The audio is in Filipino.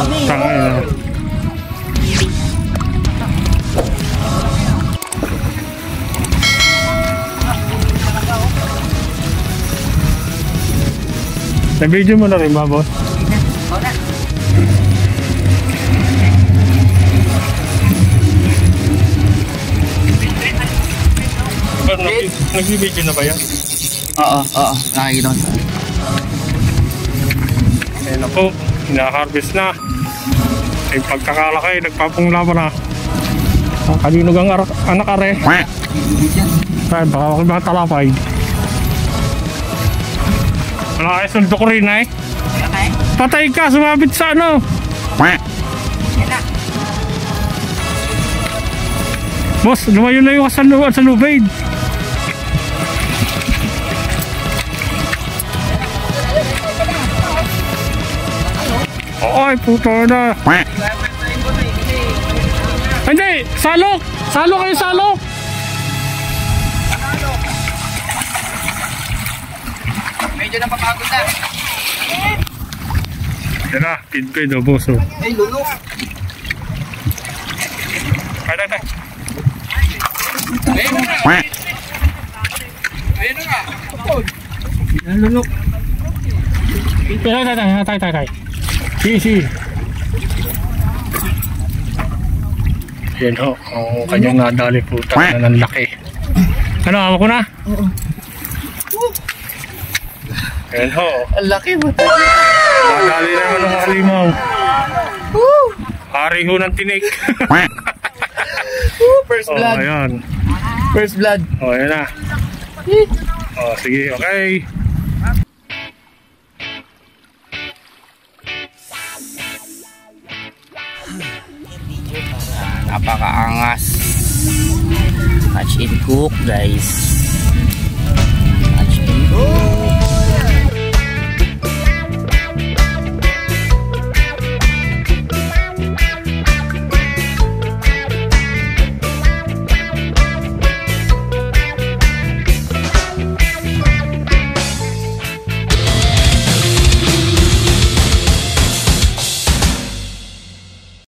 Tangin. Na-video mo na rin ba, boss? Nag-video na ba yan? Oo, nakikita ko. Ayan ako, hina-harvest na. Ay pagkakalaki, nagpapungla pa na. Kalinog ang anak are. Kaya baka ako mga talapay. Ano kaya sundo ko rin ay? Patay ka, sumabit sa ano? Boss, lumayo na yung sanubid. Ay, puto na. Hindi, salok! Salok kayo, salok! Medyo napapagod na. Yan na, kidpay daw, boss. Ay, lulok. Ay. Ayun na nga. Ayun na nga. Yan, lulok. Tay. Si. Yan ho, ang kanyang nadali po na ng laki. Ano, awa ko na? Oo. Yan ho. Ang laki mo. Nadali naman ng halimaw. Hari ho ng tinik. First blood. Oh, ayan. First blood. Oh, yan na. Oh, sige, okay. Napakaangas. Catch and cook, guys. Catch and cook.